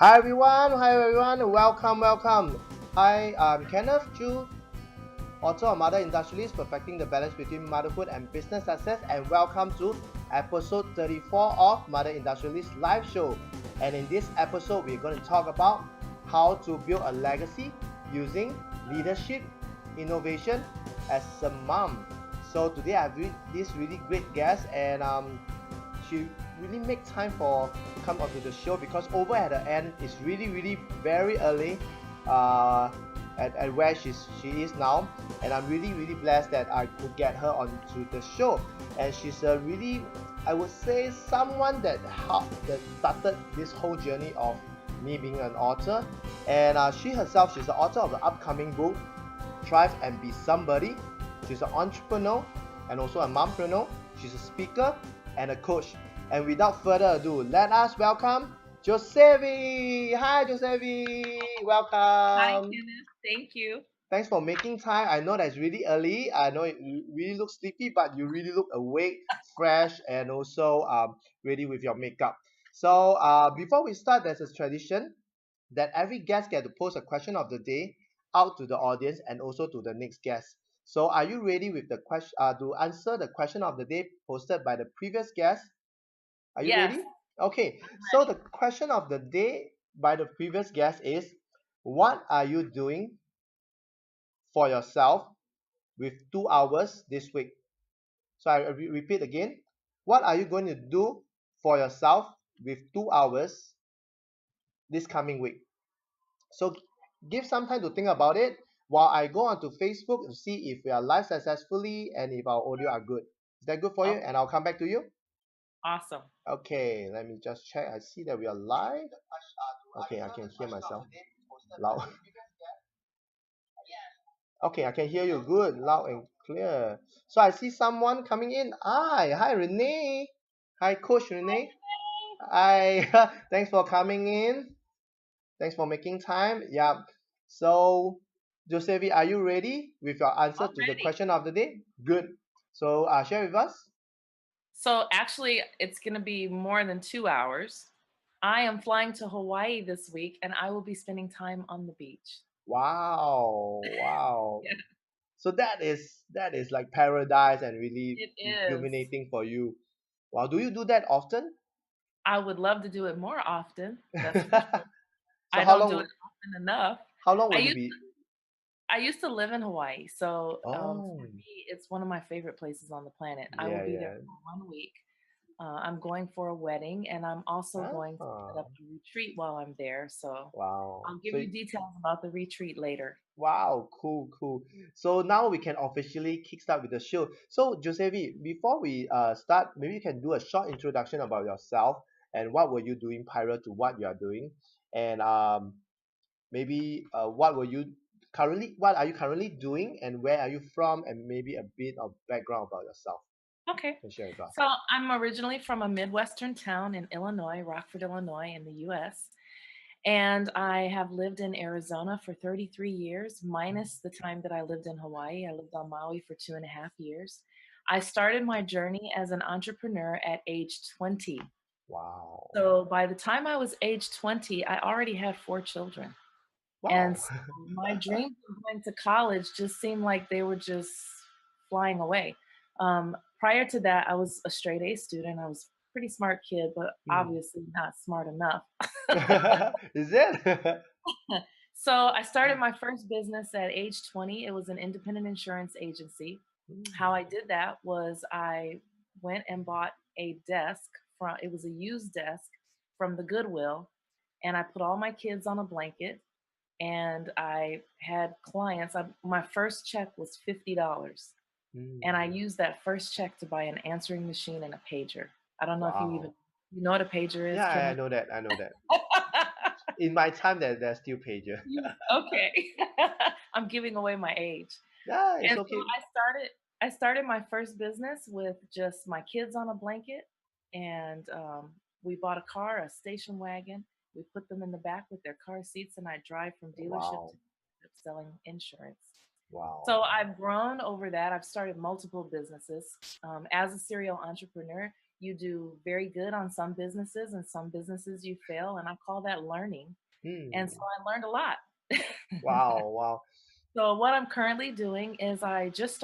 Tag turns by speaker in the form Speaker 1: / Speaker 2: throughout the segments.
Speaker 1: Hi everyone, welcome. Hi, I'm Kenneth, Choo, author of Mother Industrialist, perfecting the balance between motherhood and business success, and welcome to episode 34 of Mother Industrialist live show. And in this episode, we're going to talk about how to build a legacy using leadership, innovation as a mom. So today I have this really great guest, and she really make time for to come onto the show because over at the end it's really very early uh, at where she is now, and I'm really blessed that I could get her onto the show. And she's a really, I would say, someone that helped that started this whole journey of me being an author. And she herself, she's the author of the upcoming book Thrive and Be Somebody. She's an entrepreneur and also a mompreneur. She's a speaker and a coach. And without further ado, let us welcome Josevie. Hi, Josevie.
Speaker 2: Hi,
Speaker 1: Welcome.
Speaker 2: Kenneth. Thank you.
Speaker 1: Thanks for making time. I know that it's really early. I know it really looks sleepy, but you really look awake, fresh, and also ready with your makeup. So before we start, there's a tradition that every guest get to pose a question of the day out to the audience and also to the next guest. So are you ready with the question to answer the question of the day posted by the previous guest? Are you
Speaker 2: Yes,
Speaker 1: ready? Okay.
Speaker 2: I'm
Speaker 1: So the
Speaker 2: ready.
Speaker 1: question of the day by the previous guest is, what are you doing for yourself with 2 hours this week? So I repeat again. What are you going to do for yourself with 2 hours this coming week? So give some time to think about it while I go onto Facebook to see if we are live successfully and if our audio are good. Is that good for you?
Speaker 2: Okay,
Speaker 1: And I'll come back to you.
Speaker 2: awesome.
Speaker 1: Okay, let me just check. I see that we are live. Okay, I can hear myself loud. Okay, I can hear you good, loud and clear. So I see someone coming in. Hi, Renee. Hi, Coach Renee. Hi, thanks for coming in. Thanks for making time. Yeah. So, Josevi, are you ready with your answer to the
Speaker 2: Already.
Speaker 1: question of the day? Good. So, share with us.
Speaker 2: So actually, it's going to be more than 2 hours. I am flying to Hawaii this week, and I will be spending time on the beach.
Speaker 1: Wow.
Speaker 2: Yeah,
Speaker 1: So that is like paradise and really
Speaker 2: it is.
Speaker 1: rejuvenating for you. Wow. Do you do that often?
Speaker 2: I would love to do it more often. That's for sure.
Speaker 1: So
Speaker 2: I
Speaker 1: how
Speaker 2: don't do it
Speaker 1: long
Speaker 2: often enough.
Speaker 1: how long
Speaker 2: I
Speaker 1: will you
Speaker 2: used
Speaker 1: be?
Speaker 2: I used to live in Hawaii, so for
Speaker 1: Oh,
Speaker 2: me, it's one of my favorite places on the planet. I will
Speaker 1: yeah,
Speaker 2: be there
Speaker 1: yeah.
Speaker 2: for 1 week. I'm going for a wedding, and I'm also going to set
Speaker 1: Ah,
Speaker 2: up a retreat while I'm there. So
Speaker 1: wow.
Speaker 2: I'll give you details about the retreat later.
Speaker 1: Wow, cool. So now we can officially kickstart with the show. So Giuseppe, before we start, maybe you can do a short introduction about yourself and what were you doing prior to what you are doing, and maybe what are you currently doing, and where are you from, and maybe a bit of background about yourself.
Speaker 2: Okay.
Speaker 1: You can share with us.
Speaker 2: So I'm originally from a Midwestern town in Illinois, Rockford, Illinois, in the US. And I have lived in Arizona for 33 years, minus the time that I lived in Hawaii. I lived on Maui for 2.5 years. I started my journey as an entrepreneur at age 20.
Speaker 1: Wow.
Speaker 2: So by the time I was age 20, I already had 4 children. And
Speaker 1: Wow.
Speaker 2: so my dreams of going to college just seemed like they were just flying away. Prior to that, I was a straight A student. I was a pretty smart kid, but
Speaker 1: Hmm.
Speaker 2: obviously not smart enough.
Speaker 1: Is it?
Speaker 2: So I started my first business at age 20. It was an independent insurance agency. How I did that was I went and bought a desk from it was a used desk from the Goodwill, and I put all my kids on a blanket, and I had clients. My first check was $50, and I
Speaker 1: Hmm.
Speaker 2: used that first check to buy an answering machine and a pager. I don't know if
Speaker 1: Wow.
Speaker 2: you know what a pager is,
Speaker 1: Yeah, I
Speaker 2: Kenneth.
Speaker 1: know that. I know that. In my time, there's still pager.
Speaker 2: Okay. I'm giving away my age.
Speaker 1: Yeah, it's
Speaker 2: And so
Speaker 1: okay.
Speaker 2: I started my first business with just my kids on a blanket, and we bought a car, a station wagon. We put them in the back with their car seats, and I drive from dealership to
Speaker 1: Wow.
Speaker 2: dealership selling insurance. So
Speaker 1: Wow.
Speaker 2: I've grown over that. I've started multiple businesses. As a serial entrepreneur, you do very good on some businesses and some businesses you fail. And I call that learning. And so
Speaker 1: Hmm.
Speaker 2: I learned a lot.
Speaker 1: Wow, wow.
Speaker 2: So what I'm currently doing is I just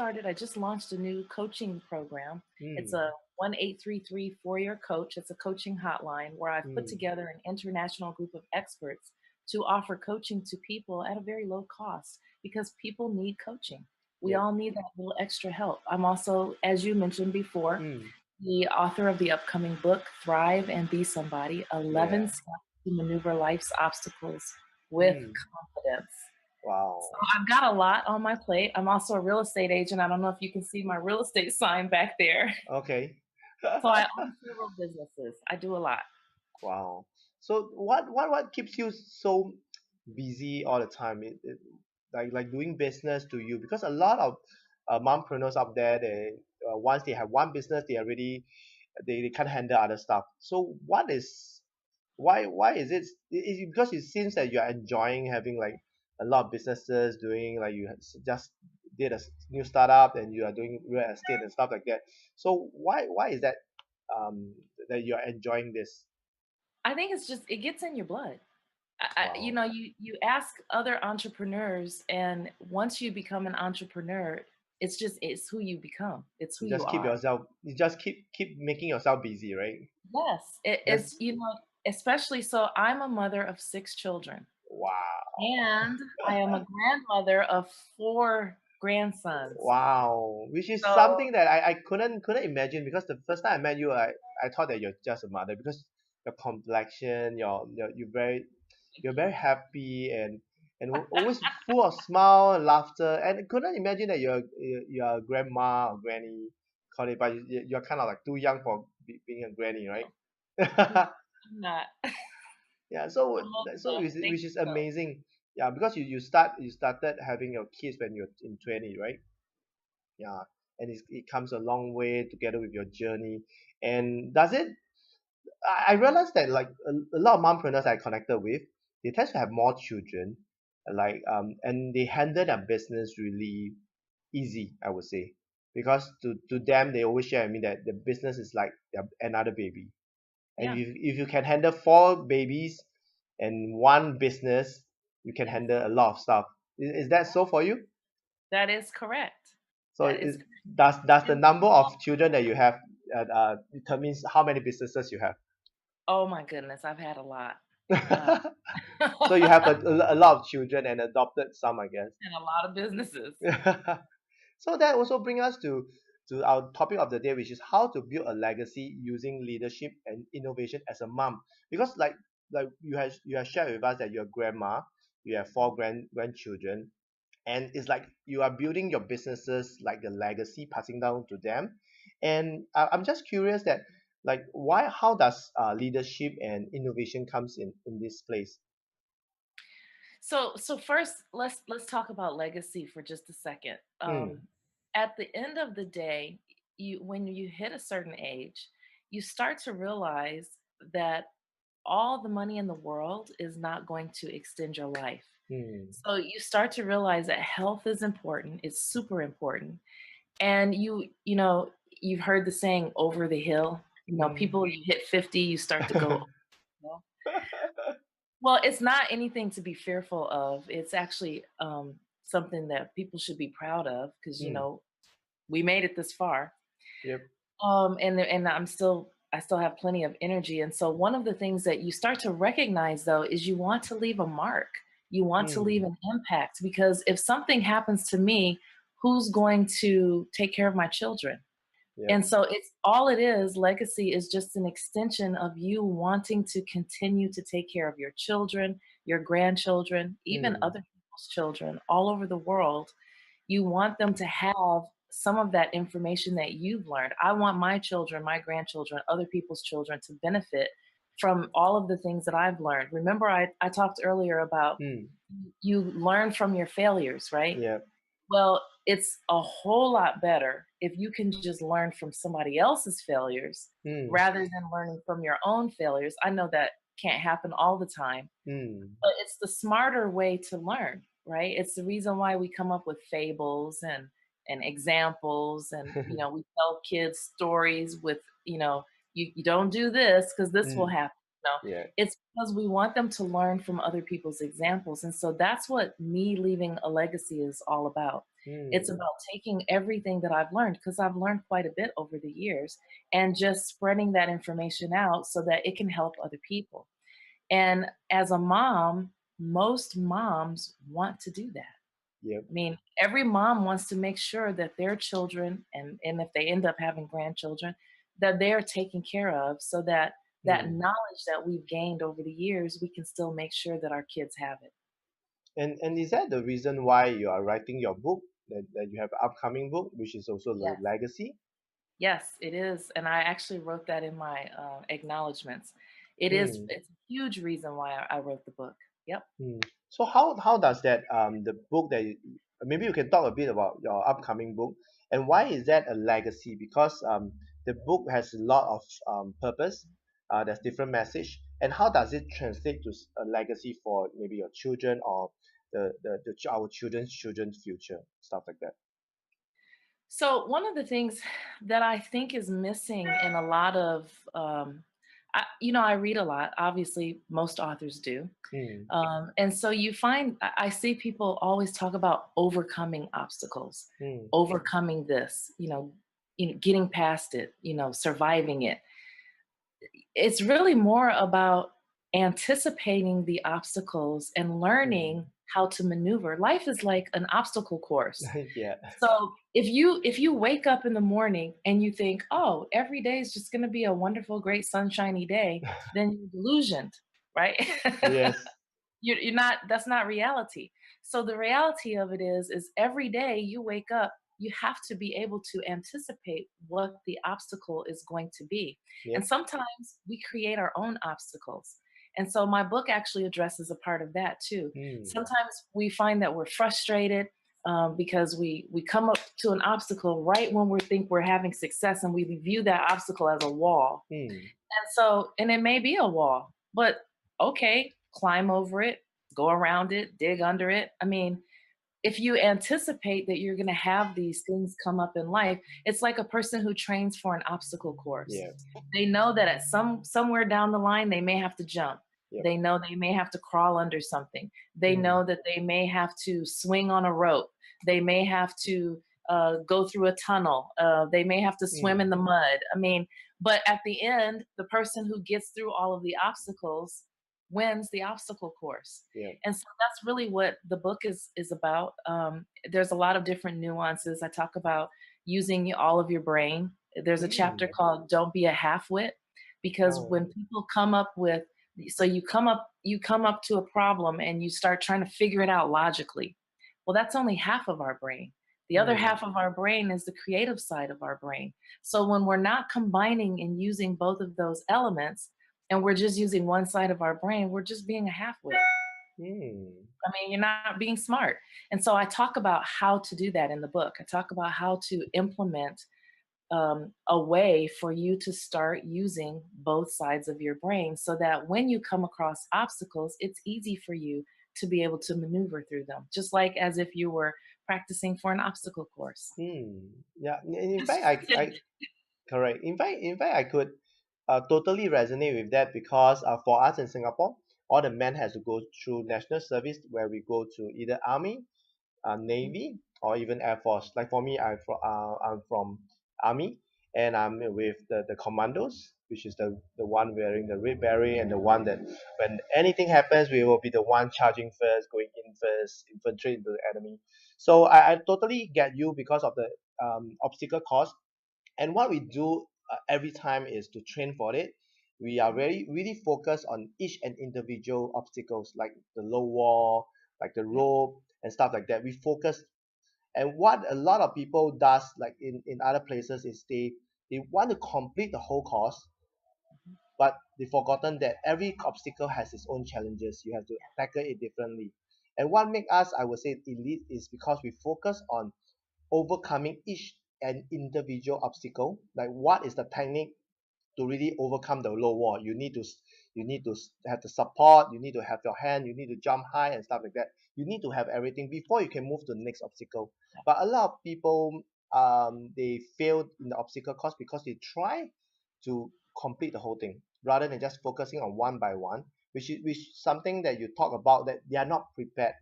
Speaker 2: launched a new coaching program. It's
Speaker 1: Hmm.
Speaker 2: a 1833 4-year coach. It's a coaching hotline where I've put
Speaker 1: Hmm.
Speaker 2: together an international group of experts to offer coaching to people at a very low cost because people need coaching. We
Speaker 1: Yep.
Speaker 2: all need that little extra help. I'm also, as you mentioned before,
Speaker 1: Hmm.
Speaker 2: the author of the upcoming book, Thrive and Be Somebody:
Speaker 1: Yeah.
Speaker 2: 11 Steps to Maneuver Life's Obstacles with
Speaker 1: Hmm.
Speaker 2: Confidence. So
Speaker 1: Wow.
Speaker 2: I've got a lot on my plate. I'm also a real estate agent. I don't know if you can see my real estate sign back there.
Speaker 1: Okay.
Speaker 2: So I own several businesses. I do a lot.
Speaker 1: Wow. So what keeps you so busy all the time? Like doing business to you, because a lot of mompreneurs out there, they once they have one business, they can't handle other stuff. So why is it? Is it because it seems that you're enjoying having like a lot of businesses doing, like you just did a new startup and you are doing real estate and stuff like that. So why is that that you're enjoying this?
Speaker 2: I think it's just it gets in your blood. You
Speaker 1: Wow.
Speaker 2: know, you ask other entrepreneurs, and once you become an entrepreneur, it's who you become. It's who you are.
Speaker 1: You just keep making yourself busy, right?
Speaker 2: Yes,
Speaker 1: That's
Speaker 2: it's especially so. I'm a mother of 6 children,
Speaker 1: wow.
Speaker 2: and I am a grandmother of 4 grandsons.
Speaker 1: Wow. Which is
Speaker 2: So
Speaker 1: something that I couldn't imagine, because the first time I met you, I thought that you're just a mother, because your complexion, you're very happy and always full of smile and laughter, and I couldn't imagine that you're a grandma or granny, call it, but you're kind of like too young for being a granny, right?
Speaker 2: no, I'm not.
Speaker 1: Yeah, which
Speaker 2: Thank
Speaker 1: is
Speaker 2: you though.
Speaker 1: amazing. Yeah, because you started having your kids when you're in 20, right? Yeah, and it comes a long way together with your journey. And does it? I realized that like a lot of mompreneurs I connected with, they tend to have more children, like and they handle their business really easy, I would say, because to them they always share with me that the business is like another baby. And
Speaker 2: Yeah.
Speaker 1: if you can handle four babies and one business, you can
Speaker 2: Yes.
Speaker 1: handle a lot of stuff. Is that so for you?
Speaker 2: That is correct.
Speaker 1: So
Speaker 2: That is correct.
Speaker 1: does the
Speaker 2: And
Speaker 1: number of children that you have determines how many businesses you have?
Speaker 2: oh my goodness, I've had a lot. Uh,
Speaker 1: So you have a lot of children and adopted some, I guess.
Speaker 2: and a lot of businesses.
Speaker 1: So that also brings us to our topic of the day, which is how to build a legacy using leadership and innovation as a mom. Because like you have shared with us that you're a grandma, you have four grandchildren, and it's like you are building your businesses like a legacy, passing down to them. And I'm just curious that, like, why how does leadership and innovation comes in this place?
Speaker 2: So first let's talk about legacy for just a second.
Speaker 1: Mm,
Speaker 2: At the end of the day, you when you hit a certain age, you start to realize that all the money in the world is not going to extend your life.
Speaker 1: mm,
Speaker 2: So you start to realize that health is important, it's super important. And you've heard the saying over the hill.
Speaker 1: mm.
Speaker 2: People you hit 50, you start to go, "Oh." Well, it's not anything to be fearful of. It's actually something that people should be proud of because
Speaker 1: Mm,
Speaker 2: we made it this far.
Speaker 1: yep.
Speaker 2: And I still have plenty of energy. And so one of the things that you start to recognize though is you want to leave a mark. You want to leave
Speaker 1: Mm,
Speaker 2: an impact because if something happens to me, who's going to take care of my children?
Speaker 1: yep.
Speaker 2: And so it's all it is. Legacy is just an extension of you wanting to continue to take care of your children, your grandchildren, even
Speaker 1: Mm,
Speaker 2: other people's children all over the world. You want them to have some of that information that you've learned. I want my children, my grandchildren, other people's children to benefit from all of the things that I've learned. Remember, I talked earlier about
Speaker 1: mm,
Speaker 2: you learn from your failures, right?
Speaker 1: yep.
Speaker 2: Well, it's a whole lot better if you can just learn from somebody else's failures
Speaker 1: Mm,
Speaker 2: rather than learning from your own failures. I know that can't happen all the time,
Speaker 1: mm.
Speaker 2: but it's the smarter way to learn, right? It's the reason why we come up with fables and examples and we tell kids stories with you don't do this because this will
Speaker 1: Mm.
Speaker 2: happen. No,
Speaker 1: Yeah.
Speaker 2: it's because we want them to learn from other people's examples. And so that's what me leaving a legacy is all about. It's
Speaker 1: Mm.
Speaker 2: about taking everything that I've learned, because I've learned quite a bit over the years, and just spreading that information out so that it can help other people. And as a mom, most moms want to do that.
Speaker 1: Yep.
Speaker 2: I mean, every mom wants to make sure that their children, and if they end up having grandchildren, that they're taken care of, so that that
Speaker 1: Mm.
Speaker 2: knowledge that we've gained over the years, we can still make sure that our kids have it.
Speaker 1: And is that the reason why you are writing your book, that you have an upcoming book, which is also the
Speaker 2: Yes.
Speaker 1: legacy?
Speaker 2: Yes, it is. And I actually wrote that in my acknowledgments.
Speaker 1: Mm.
Speaker 2: It's a huge reason why I wrote the book. Yep.
Speaker 1: Mm. So how does that the book that maybe you can talk a bit about your upcoming book, and why is that a legacy? Because the book has a lot of purpose. There's different message, and how does it translate to a legacy for maybe your children or our children's children's future, stuff like that.
Speaker 2: So one of the things that I think is missing in a lot of, I read a lot. Obviously, most authors do,
Speaker 1: Mm.
Speaker 2: and so you find I see people always talk about overcoming obstacles,
Speaker 1: Mm.
Speaker 2: overcoming this, getting past it, surviving it. It's really more about anticipating the obstacles and
Speaker 1: Mm.
Speaker 2: learning how to maneuver. Life is like an obstacle course.
Speaker 1: Yeah.
Speaker 2: So if you wake up in the morning and you think, "Oh, every day is just gonna be a wonderful, great, sunshiny day," then you're delusioned, right?
Speaker 1: Yes.
Speaker 2: You're not, that's not reality. So the reality of it is every day you wake up, you have to be able to anticipate what the obstacle is going to be. And
Speaker 1: Yep.
Speaker 2: sometimes we create our own obstacles. And so my book actually addresses a part of that too.
Speaker 1: Mm.
Speaker 2: Sometimes we find that we're frustrated, because we come up to an obstacle right when we think we're having success, and we view that obstacle as a wall.
Speaker 1: Mm.
Speaker 2: And it may be a wall, but okay, climb over it, go around it, dig under it. I mean, if you anticipate that you're going to have these things come up in life, it's like a person who trains for an obstacle course.
Speaker 1: Yeah.
Speaker 2: They know that at somewhere down the line they may have to jump.
Speaker 1: Yep.
Speaker 2: They know they may have to crawl under something. They
Speaker 1: Mm.
Speaker 2: know that they may have to swing on a rope. They may have to go through a tunnel. They may have to swim
Speaker 1: Mm.
Speaker 2: in the mud. I mean, but at the end, the person who gets through all of the obstacles wins the obstacle course.
Speaker 1: Yeah.
Speaker 2: And so that's really what the book is about. There's a lot of different nuances. I talk about using all of your brain. There's a chapter
Speaker 1: Mm.
Speaker 2: called "Don't Be a Halfwit," because
Speaker 1: Oh.
Speaker 2: when people come up with, so you come up to a problem and you start trying to figure it out logically. Well, that's only half of our brain. The other
Speaker 1: Mm.
Speaker 2: half of our brain is the creative side of our brain. So when we're not combining and using both of those elements, and we're just using one side of our brain, we're just being a halfwit.
Speaker 1: Mm.
Speaker 2: I mean, you're not being smart. And so I talk about how to do that in the book. I talk about how to implement a way for you to start using both sides of your brain, so that when you come across obstacles, it's easy for you to be able to maneuver through them, just like as if you were practicing for an obstacle course.
Speaker 1: Mm. Yeah. In
Speaker 2: Just
Speaker 1: fact, I correct. In fact, I could totally resonate with that because for us in Singapore, all the men has to go through national service where we go to either army, navy, or even air force. Like for me, I'm from army, and I'm with the commandos, which is the one wearing the red beret, and the one that when anything happens, we will be the one charging first, going in first, infiltrate into the enemy. So I totally get you because of the obstacle course. And what we do every time is to train for it. We are very really focused on each and individual obstacles, like the low wall, like the
Speaker 2: Yep.
Speaker 1: rope and stuff like that. We focus. And what a lot of people does, like in other places, is they want to complete the whole course, but they've forgotten that every obstacle has its own challenges. You have to tackle it differently. And what makes us, I would say, elite is because we focus on overcoming each and individual obstacle. Like what is the technique to really overcome the low wall? You need to have the support. You need to have your hand. You need to jump high and stuff like that. You need to have everything before you can move to the next obstacle. But a lot of people they failed in the obstacle course because they try to complete the whole thing rather than just focusing on one by one, which something that you talk about, that they are not prepared.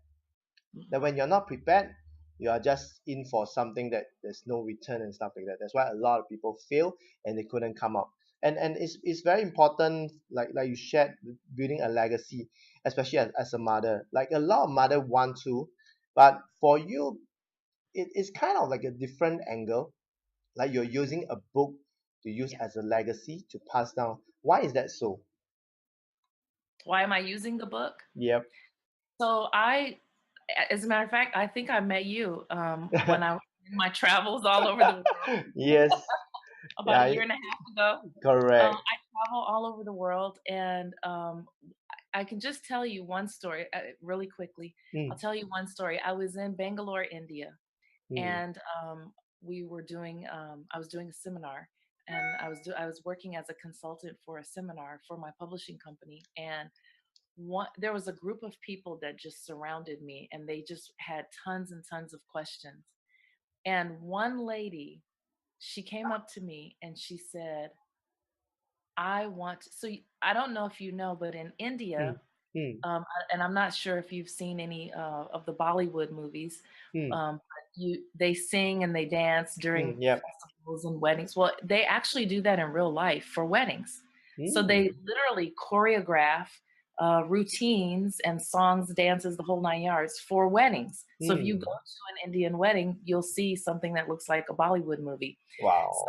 Speaker 1: That when you're not prepared, you are just in for something that there's no return and stuff like that. That's why a lot of people fail and they couldn't come up. And it's very important, like you shared, building a legacy, especially as a mother. Like a lot of mother want to, but for you, it's kind of like a different angle. Like you're using a book to use
Speaker 2: Yeah.
Speaker 1: as a legacy to pass down. Why is that so?
Speaker 2: Why am I using the book?
Speaker 1: Yep.
Speaker 2: So as a matter of fact, I think I met you when I was in my travels all over the world
Speaker 1: Yes.
Speaker 2: about a
Speaker 1: Yeah.
Speaker 2: year and a half ago.
Speaker 1: Correct.
Speaker 2: I travel all over the world, and I can just tell you one story really quickly. I'll
Speaker 1: Mm,
Speaker 2: tell you one story. I was in Bangalore, India,
Speaker 1: mm,
Speaker 2: and we were doing. I was doing a seminar, and I was working as a consultant for a seminar for my publishing company, and there was a group of people that just surrounded me, and they just had tons and tons of questions. And one lady, she came up to me and she said, I want to, I don't know if you know, but in
Speaker 1: mm,
Speaker 2: India,
Speaker 1: mm,
Speaker 2: and I'm not sure if you've seen any of the Bollywood movies,
Speaker 1: mm,
Speaker 2: but they sing and they dance during
Speaker 1: yep.
Speaker 2: festivals and weddings. Well, they actually do that in real life for weddings. So they
Speaker 1: Mm,
Speaker 2: literally choreograph routines and songs, dances, the whole nine yards for weddings. So if you go
Speaker 1: mm.
Speaker 2: to an Indian wedding, you'll see something that looks like a Bollywood movie.
Speaker 1: Wow.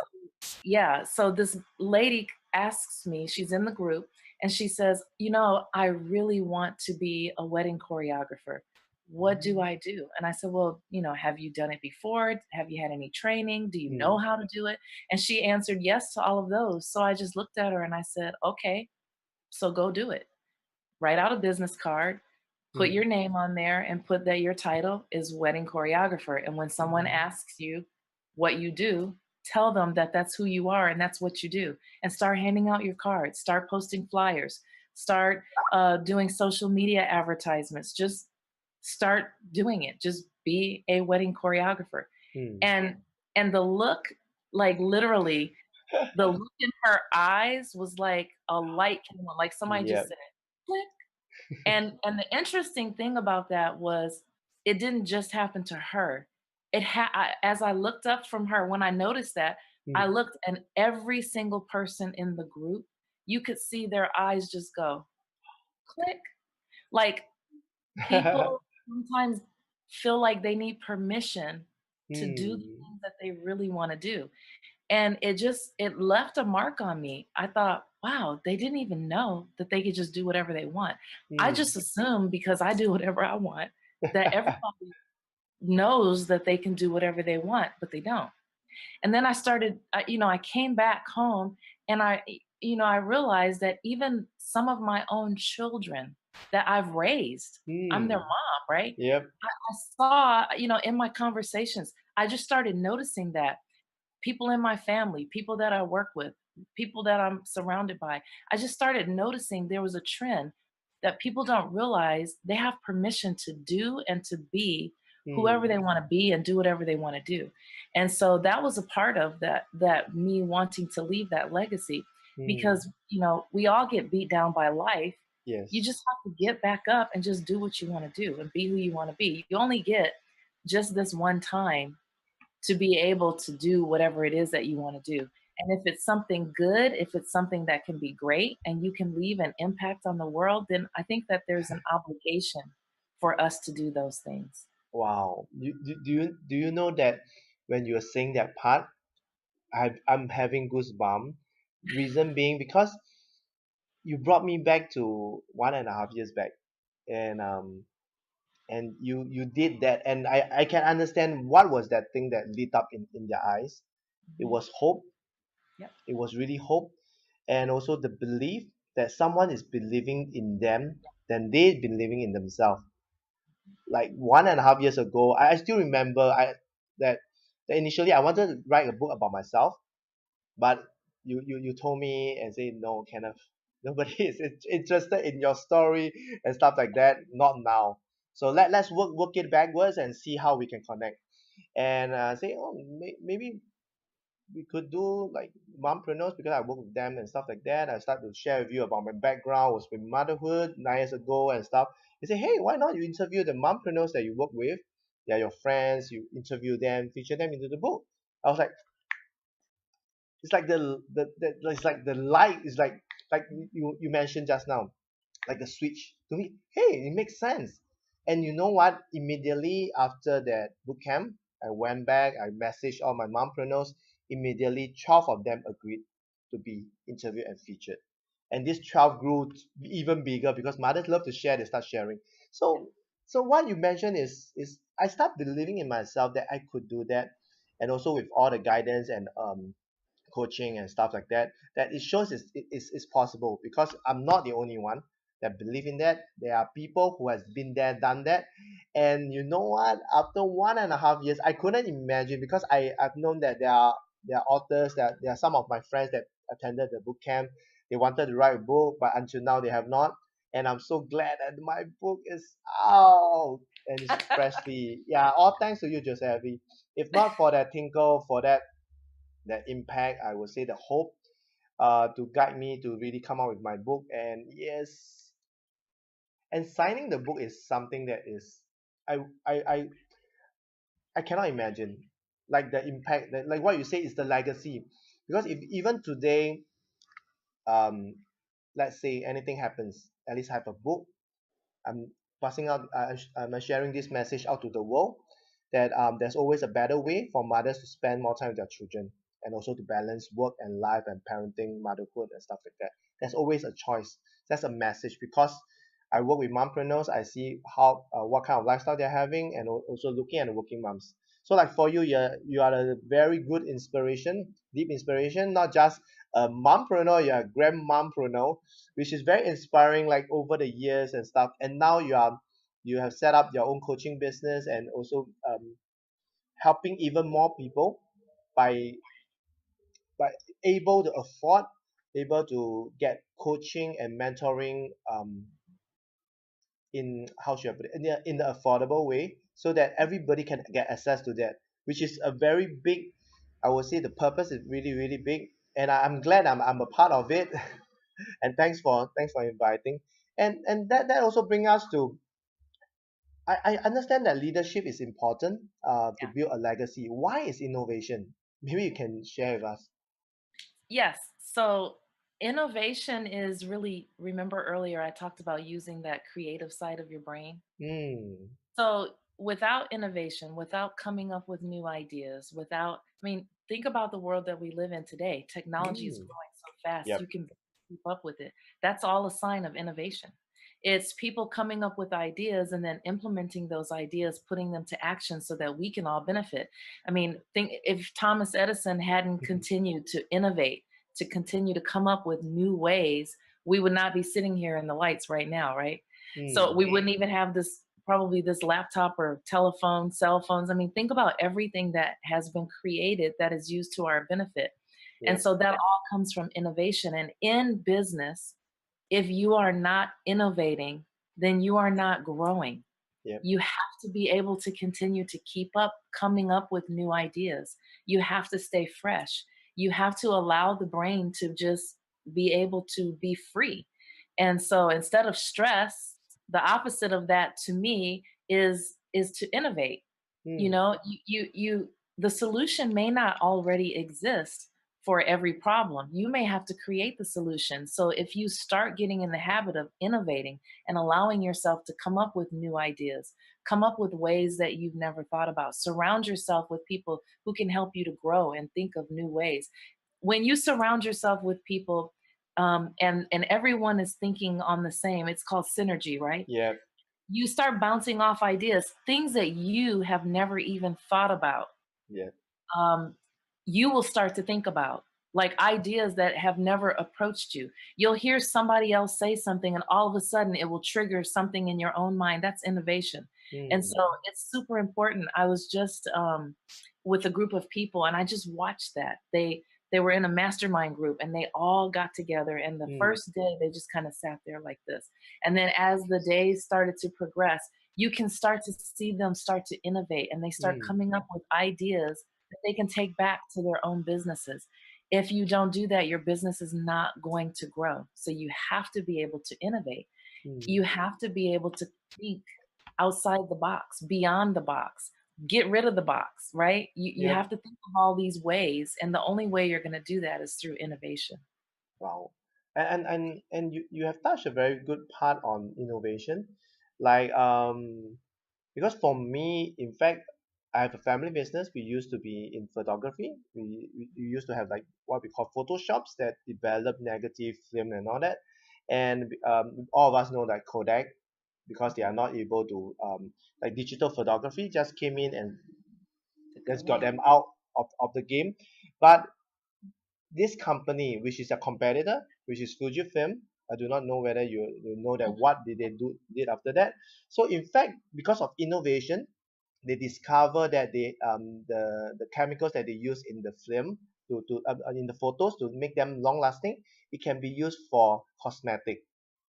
Speaker 2: Yeah, so this lady asks me, she's in the group, and she says, I really want to be a wedding choreographer. What do
Speaker 1: Mm,
Speaker 2: I do? And I said, well, have you done it before? Have you had any training? Do you know
Speaker 1: mm,
Speaker 2: how to do it? And she answered yes to all of those. So I just looked at her and I said, okay, so go do it. Write out a business card, put
Speaker 1: mm,
Speaker 2: your name on there, and put that your title is wedding choreographer. And when someone
Speaker 1: mm,
Speaker 2: asks you what you do, tell them that that's who you are and that's what you do. And start handing out your cards, start posting flyers, start doing social media advertisements. Just start doing it. Just be a wedding choreographer.
Speaker 1: mm.
Speaker 2: And the look, like literally, the look in her eyes was like a light came on, like somebody just
Speaker 1: Yep.
Speaker 2: said, click. And the interesting thing about that was it didn't just happen to her. As I looked up from her, when I noticed that, I
Speaker 1: Mm.
Speaker 2: looked and every single person in the group, you could see their eyes just go click. Like people sometimes feel like they need permission to do the
Speaker 1: Mm,
Speaker 2: things that they really want to do. And it left a mark on me. I thought, wow, they didn't even know that they could just do whatever they want. I
Speaker 1: mm.
Speaker 2: just assumed because I do whatever I want that everybody knows that they can do whatever they want, but they don't. And then I started, I came back home and I realized that even some of my own children that I've raised, I'm their
Speaker 1: Mm.
Speaker 2: mom, right?
Speaker 1: Yep.
Speaker 2: I saw, in my conversations, I just started noticing that people in my family, people that I work with, people that I'm surrounded by. I just started noticing there was a trend that people don't realize they have permission to do and to be whoever
Speaker 1: Mm,
Speaker 2: they want to be and do whatever they want to do. And so that was a part of that me wanting to leave that legacy
Speaker 1: mm.
Speaker 2: because, we all get beat down by life. You
Speaker 1: Yes.
Speaker 2: just have to get back up and just do what you want to do and be who you want to be. You only get just this one time to be able to do whatever it is that you want to do. And if it's something good, if it's something that can be great and you can leave an impact on the world, then I think that there's an obligation for us to do those things.
Speaker 1: Wow. Do you know that when you were saying that part, I'm having goosebumps. Reason being because you brought me back to 1.5 years back, and you did that, and I can understand what was that thing that lit up in their eyes. It
Speaker 2: Mhm.
Speaker 1: was hope.
Speaker 2: Yep.
Speaker 1: It was really hope, and also the belief that someone is believing in them than they believing in themselves. Like 1.5 years ago, I still remember that, that initially I wanted to write a book about myself, but you told me and say no, Kenneth, nobody is interested in your story and stuff like that. Not now. So let's work it backwards and see how we can connect. And say, oh, maybe we could do like mompreneurs because I work with them and stuff like that. I start to share with you about my background was with motherhood 9 years ago and stuff. They say, hey, why not you interview the mompreneurs that you work with? They're your friends. You interview them, feature them into the book. I was like, it's like the it's like the light is like you mentioned just now, like a switch to me. Hey, it makes sense. And you know what? Immediately after that boot camp, I went back, I messaged all my mompreneurs. Immediately 12 of them agreed to be interviewed and featured. And this 12 grew even bigger because mothers love to share, they start sharing. So what you mentioned is I start believing in myself that I could do that. And also with all the guidance and coaching and stuff like that, that it shows it's possible because I'm not the only one that believe in that. There are people who has been there, done that. And you know what? After 1.5 years, I couldn't imagine because I've known that there are authors, that there are some of my friends that attended the boot camp. They wanted to write a book, but until now they have not. And I'm so glad that my book is out and it's freshly. Yeah, all thanks to you, Josevie. If not for that tinkle, for that impact, I would say the hope to guide me to really come out with my book. And yes, and signing the book is something that is I I I, I cannot imagine like the impact that like what you say is the legacy. Because if even today, um let's say anything happens, at least I have a book. I'm passing out, I'm sharing this message out to the world that there's always a better way for mothers to spend more time with their children and also to balance work and life and parenting, motherhood and stuff like that. There's always a choice. That's a message because I work with mompreneurs. I see how what kind of lifestyle they're having and also looking at the working moms. So like for you, you are a very good inspiration, deep inspiration, not just a mompreneur, you're a grandmompreneur, which is very inspiring like over the years and stuff. And now you have set up your own coaching business and also helping even more people by by able to afford, able to get coaching and mentoring in how should I put it in the affordable way so that everybody can get access to that, which is a very big, I would say the purpose is really really big. And I'm glad I'm a part of it. And thanks for inviting. And that also brings us to I understand that leadership is important to
Speaker 2: Yeah.
Speaker 1: build a legacy. Why is innovation? Maybe you can share with us.
Speaker 2: Yes. So innovation is really, remember earlier I talked about using that creative side of your brain.
Speaker 1: Hmm.
Speaker 2: So without innovation, without coming up with new ideas, without, I mean, think about the world that we live in today. Technology is
Speaker 1: Hmm.
Speaker 2: growing so fast,
Speaker 1: Yep.
Speaker 2: you can keep up with it. That's all a sign of innovation. It's people coming up with ideas and then implementing those ideas, putting them to action so that we can all benefit. I mean, think if Thomas Edison hadn't continued to innovate, to continue to come up with new ways, we would not be sitting here in the lights right now, right? So
Speaker 1: Hmm.
Speaker 2: we wouldn't even have this, probably this laptop or telephone, cell phones. I mean, think about everything that has been created that is used to our benefit. And
Speaker 1: Yep.
Speaker 2: so that all comes from innovation. And in business, if you are not innovating, then you are not growing.
Speaker 1: Yep.
Speaker 2: You have to be able to continue to keep up, coming up with new ideas. You have to stay fresh. You have to allow the brain to just be able to be free. And so instead of stress, the opposite of that to me is to innovate. You
Speaker 1: Hmm.
Speaker 2: know, the solution may not already exist for every problem. You may have to create the solution. So if you start getting in the habit of innovating and allowing yourself to come up with new ideas, come up with ways that you've never thought about, surround yourself with people who can help you to grow and think of new ways. When you surround yourself with people and everyone is thinking on the same, it's called synergy, right?
Speaker 1: Yep.
Speaker 2: You start bouncing off ideas, things that you have never even thought about.
Speaker 1: Yep.
Speaker 2: um, you will start to think about, like ideas that have never approached you. You'll hear somebody else say something, and all of a sudden it will trigger something in your own mind. That's innovation. And
Speaker 1: Hmm.
Speaker 2: so it's super important. I was just with a group of people, and I just watched that. They were in a mastermind group, and they all got together. And the
Speaker 1: Hmm.
Speaker 2: first day, they just kind of sat there like this. And then as the days started to progress, you can start to see them start to innovate, and they start
Speaker 1: Hmm.
Speaker 2: coming up with ideas that they can take back to their own businesses. If you don't do that, your business is not going to grow. So you have to be able to innovate.
Speaker 1: Mm.
Speaker 2: You have to be able to think outside the box, beyond the box, get rid of the box, right? You
Speaker 1: Yep.
Speaker 2: have to think of all these ways. And the only way you're going to do that is through innovation.
Speaker 1: Wow. And you have touched a very good part on innovation. Like because for me, in fact, I have a family business. We used to be in photography. We used to have like what we call photoshops that develop negative film and all that. And all of us know that Kodak, because they are not able to like digital photography just came in and
Speaker 2: Took it
Speaker 1: just got
Speaker 2: away.
Speaker 1: them out of the game. But this company, which is a competitor, which is Fujifilm, I do not know whether you know that what did they did after that. So in fact, because of innovation, they discover that the chemicals that they use in the film to in the photos to make them long lasting, it can be used for cosmetic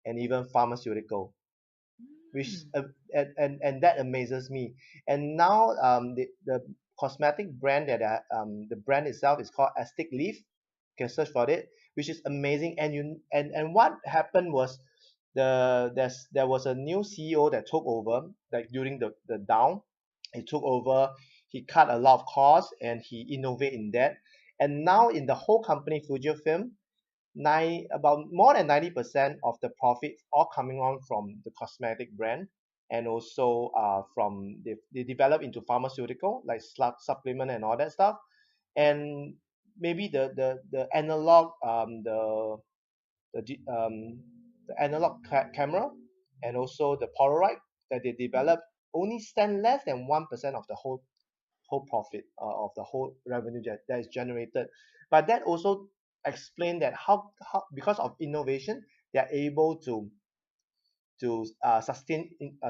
Speaker 1: and even pharmaceutical, which
Speaker 2: Mm.
Speaker 1: and that amazes me. And now the cosmetic brand the brand itself is called Aztec Leaf. You can search for it, which is amazing. And what happened was there was a new CEO that took over like during the down. He took over. He cut a lot of costs and he innovated in that. And now in the whole company, Fujifilm, about more than 90% of the profits all coming on from the cosmetic brand, and also from they develop into pharmaceutical like supplement and all that stuff. And maybe the analog the, di- um, the analog camera and also the Polaroid that they develop only stand less than 1% of the whole profit of the whole revenue that is generated. But that also explain that how because of innovation they are able to sustain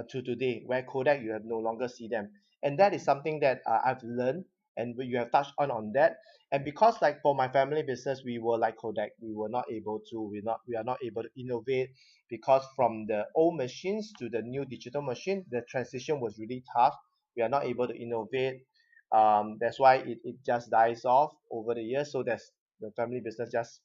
Speaker 1: to today, where Kodak you have no longer see them. And that is something that I've learned, and you have touched on that. And because like for my family business, we were like Kodak, we were not able to we are not able to innovate, because from the old machines to the new digital machine, the transition was really tough. We are not able to innovate. That's why it just dies off over the years. So that's the family business just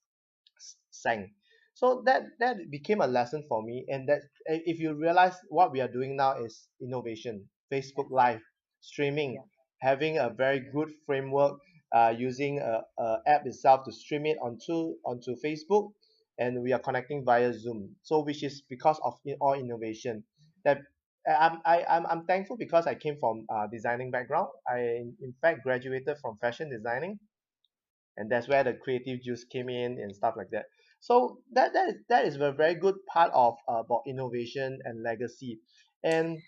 Speaker 1: sang. So that became a lesson for me. And that if you realize what we are doing now is innovation, Facebook Live,
Speaker 2: Yeah.
Speaker 1: streaming, having a very good framework, using a app itself to stream it onto Facebook, and we are connecting via Zoom. So which is because of all innovation. That I'm thankful because I came from designing background. I in fact graduated from fashion designing, and that's where the creative juice came in and stuff like that. So that is a very good part of about innovation and legacy. And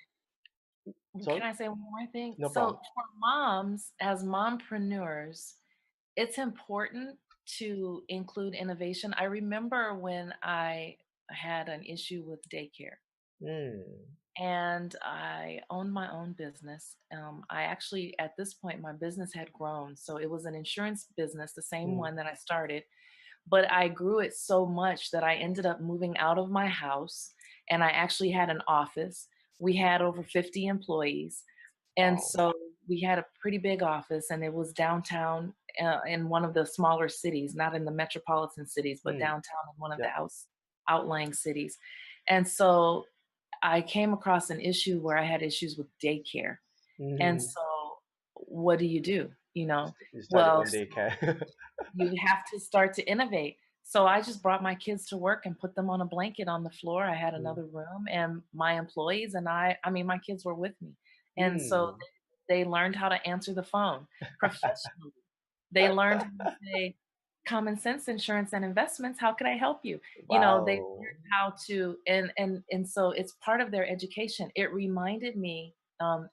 Speaker 2: Can
Speaker 1: sorry,
Speaker 2: I say one more thing?
Speaker 1: no
Speaker 2: So
Speaker 1: problem.
Speaker 2: for moms, as mompreneurs, it's important to include innovation. I remember when I had an issue with daycare
Speaker 1: Mm,
Speaker 2: and I owned my own business. I actually, at this point, my business had grown. So it was an insurance business, the same
Speaker 1: mm,
Speaker 2: one that I started, but I grew it so much that I ended up moving out of my house and I actually had an office. We had over 50 employees. And
Speaker 1: wow.
Speaker 2: so we had a pretty big office and it was downtown in one of the smaller cities, not in the metropolitan cities, but
Speaker 1: Mm,
Speaker 2: downtown in one of the
Speaker 1: yep.
Speaker 2: outlying cities. And so I came across an issue where I had issues with daycare. And
Speaker 1: Mm,
Speaker 2: so what do you do? You know,
Speaker 1: you start your
Speaker 2: well,
Speaker 1: own daycare.
Speaker 2: you have to start to innovate. So I just brought my kids to work and put them on a blanket on the floor. I had
Speaker 1: Mm,
Speaker 2: another room and my employees and I mean, my kids were with me. And so
Speaker 1: mm,
Speaker 2: they learned how to answer the phone professionally. They learned how to say, common sense insurance and investments, how can I help you? You know, they
Speaker 1: wow.
Speaker 2: learned how to, and so it's part of their education. It reminded me,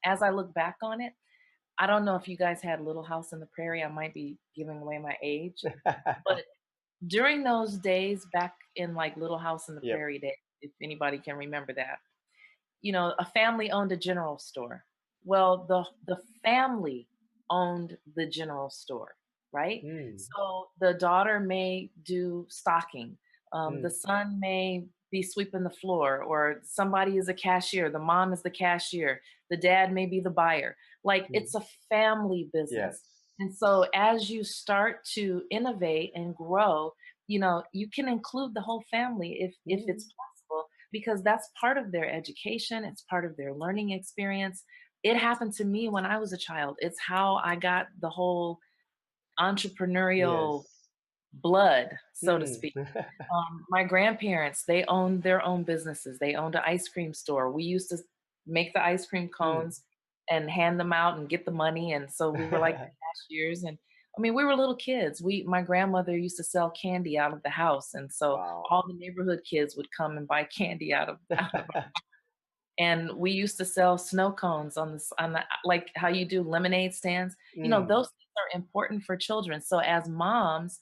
Speaker 2: as I look back on it, I don't know if you guys had Little House on the Prairie. I might be giving away my age, but during those days back in like Little House on the
Speaker 1: Yep.
Speaker 2: Prairie days, if anybody can remember that, you know, a family owned a general store. Well, the family owned the general store, right?
Speaker 1: Mm,
Speaker 2: So the daughter may do stocking, the
Speaker 1: mm,
Speaker 2: son may be sweeping the floor, or somebody is a cashier. The mom is the cashier. The dad may be the buyer. Like
Speaker 1: mm,
Speaker 2: it's a family
Speaker 1: yes.
Speaker 2: business. And so as you start to innovate and grow, you can include the whole family if it's
Speaker 1: Mm.
Speaker 2: possible, because that's part of their education, it's part of their learning experience. It happened to me when I was a child. It's how I got the whole entrepreneurial
Speaker 1: Yes.
Speaker 2: blood, so to
Speaker 1: Mm.
Speaker 2: speak. My grandparents, they owned their own businesses. They owned an ice cream store. We used to make the ice cream
Speaker 1: Mm.
Speaker 2: cones and hand them out and get the money. And so we were like the cashiers. And I mean, we were little kids. My grandmother used to sell candy out of the house. And so
Speaker 1: Wow.
Speaker 2: all the neighborhood kids would come and buy candy out of and we used to sell snow cones on the like how you do lemonade stands.
Speaker 1: Mm.
Speaker 2: Those things are important for children. So as moms,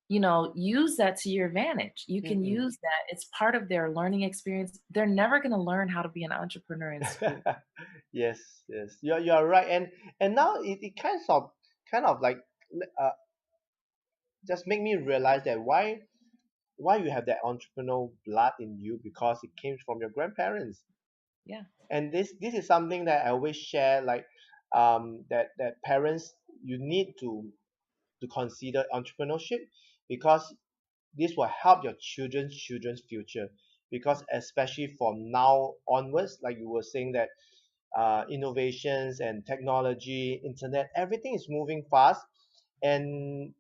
Speaker 2: use that to your advantage. You can
Speaker 1: Mm-mm.
Speaker 2: use that. It's part of their learning experience. They're never going to learn how to be an entrepreneur in school.
Speaker 1: Yes, yes, you're right, and now it kind of like uh, just make me realize that why you have that entrepreneurial blood in you because it came from your grandparents.
Speaker 2: Yeah.
Speaker 1: And this is something that I always share, like that parents, you need to consider entrepreneurship, because this will help your children's future, because especially from now onwards, like you were saying that innovations and technology, internet, everything is moving fast. And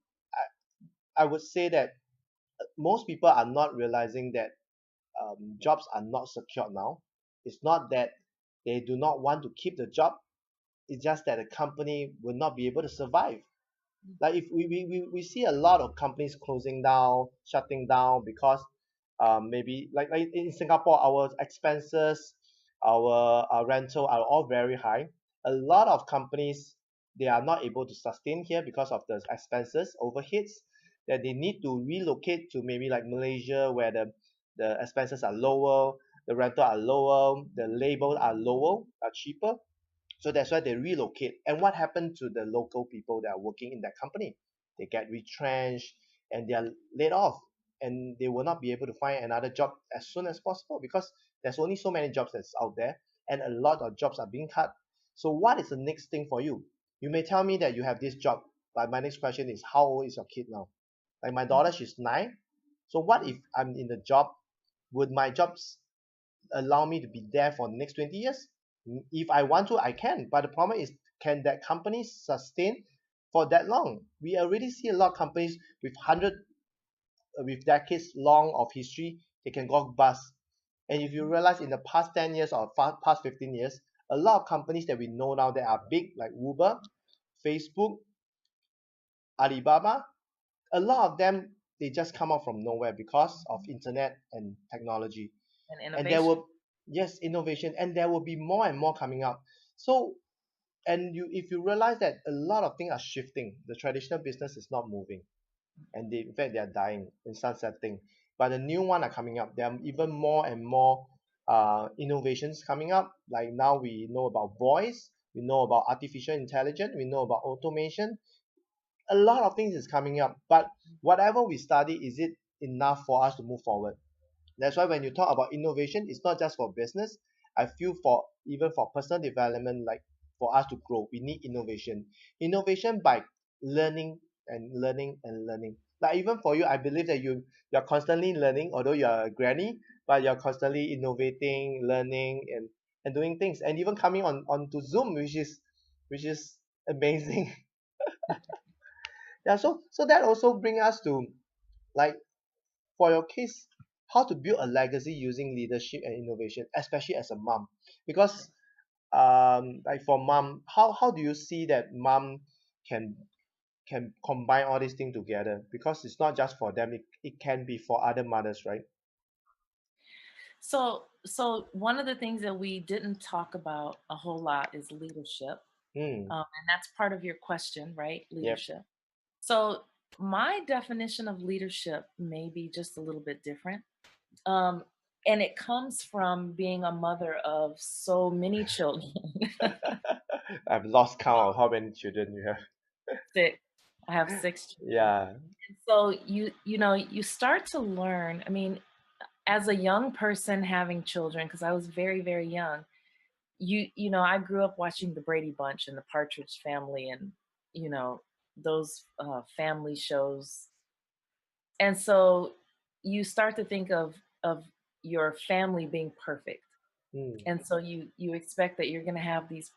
Speaker 1: I would say that most people are not realizing that jobs are not secured now. It's not that they do not want to keep the job. It's just that the company will not be able to survive. Like if we see a lot of companies closing down, shutting down, because maybe like in Singapore, our expenses, our rental are all very high. A lot of companies, they are not able to sustain here because of the expenses, overheads, that they need to relocate to maybe like Malaysia, where the expenses are lower, the rental are lower, the labor are lower, are cheaper. So that's why they relocate. And what happened to the local people that are working in that company? They get retrenched and they are laid off, and they will not be able to find another job as soon as possible, because there's only so many jobs that's out there, and a lot of jobs are being cut. So what is the next thing for you? You may tell me that you have this job, but my next question is, how old is your kid now? Like my daughter,
Speaker 2: Mhm.
Speaker 1: she's 9. So what if I'm in the job? Would my jobs allow me to be there for the next 20 years? If I want to, I can. But the problem is, can that company sustain for that long? We already see a lot of companies with with decades long of history, they can go bust. And if you realize in the past 10 years or past 15 years, a lot of companies that we know now that are big, like Uber, Facebook, Alibaba, a lot of them, they just come out from nowhere because of internet and technology.
Speaker 2: And
Speaker 1: And there
Speaker 2: innovation.
Speaker 1: will, yes, innovation, and there will be more and more coming up. So, and you, if you realize that a lot of things are shifting, the traditional business is not moving, and in fact they are dying and sunsetting, but the new one are coming up. There are even more and more innovations coming up. Like now we know about voice, we know about artificial intelligence, we know about automation. A lot of things is coming up, but whatever we study, is it enough for us to move forward? That's why when you talk about innovation, it's not just for business. I feel for even for personal development, like for us to grow, we need innovation. Innovation by learning and learning and learning. Like even for you, I believe that you're constantly learning, although you're a granny, but you're constantly innovating, learning, and doing things, and even coming onto Zoom, which is amazing. Yeah, so that also bring us to, like, for your case, how to build a legacy using leadership and innovation, especially as a mom. Because like for mom, how do you see that mom can can combine all these things together? Because it's not just for them, it can be for other mothers, right?
Speaker 2: So one of the things that we didn't talk about a whole lot is leadership.
Speaker 1: Mm,
Speaker 2: And that's part of your question, right?
Speaker 1: yep.
Speaker 2: Leadership. So my definition of leadership may be just a little bit different. Um, and it comes from being a mother of so many children.
Speaker 1: I've lost count of how many children you have.
Speaker 2: Six. I have six children.
Speaker 1: Yeah.
Speaker 2: So you start to learn. I mean, as a young person having children, because I was very, very young, I grew up watching the Brady Bunch and the Partridge Family, and you know, those family shows. And so you start to think of your family being perfect.
Speaker 1: Mm.
Speaker 2: And so you expect that you're going to have these,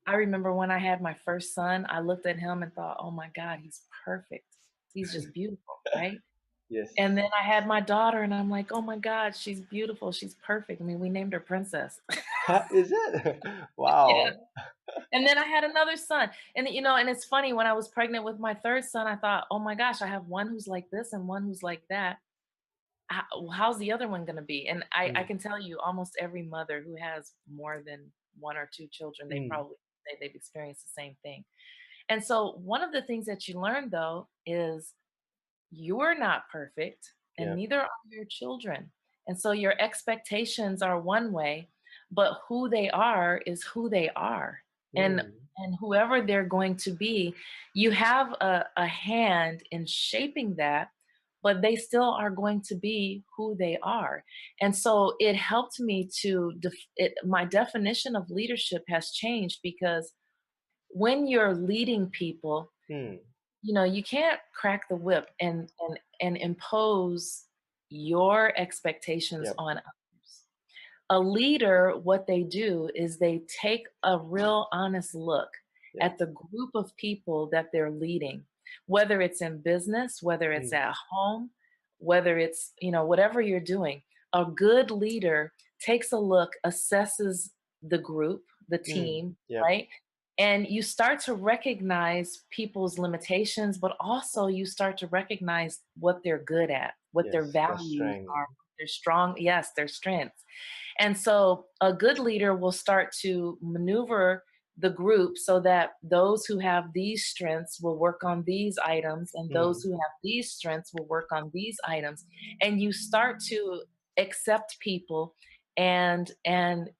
Speaker 2: I remember when I had my first son, I looked at him and thought, "Oh my God, he's perfect. He's just beautiful," right?
Speaker 1: Yes.
Speaker 2: And then I had my daughter and I'm like, "Oh my God, she's beautiful. She's perfect." I mean, we named her Princess.
Speaker 1: Is it?
Speaker 2: Yeah.
Speaker 1: Wow.
Speaker 2: And then I had another son. And and it's funny, when I was pregnant with my third son, I thought, "Oh my gosh, I have one who's like this and one who's like that. How's the other one going to be?" And I
Speaker 1: Mm.
Speaker 2: can tell you, almost every mother who has more than one or two children, they
Speaker 1: Mm.
Speaker 2: probably say they've experienced the same thing. And so one of the things that you learn, though, is you're not perfect and
Speaker 1: Yeah.
Speaker 2: neither are your children. And so your expectations are one way, but who they are is who they are. And
Speaker 1: Mm.
Speaker 2: and whoever they're going to be, you have a hand in shaping that, but they still are going to be who they are. And so it helped me to my definition of leadership has changed, because when you're leading people,
Speaker 1: Mm.
Speaker 2: you can't crack the whip and impose your expectations
Speaker 1: Yep.
Speaker 2: on others. A leader, what they do is they take a real honest look
Speaker 1: Yep.
Speaker 2: at the group of people that they're leading, whether it's in business, whether it's
Speaker 1: Mm.
Speaker 2: at home, whether it's, whatever you're doing. A good leader takes a look, assesses the group, the
Speaker 1: Mm.
Speaker 2: team,
Speaker 1: Yep.
Speaker 2: right? And you start to recognize people's limitations, but also you start to recognize what they're good at, what their
Speaker 1: Yes. That's
Speaker 2: values
Speaker 1: strength.
Speaker 2: are, their strong, yes, their strengths. And so a good leader will start to maneuver the group so that those who have these strengths will work on these items, and those
Speaker 1: Mm.
Speaker 2: who have these strengths will work on these items. And you start to accept people, and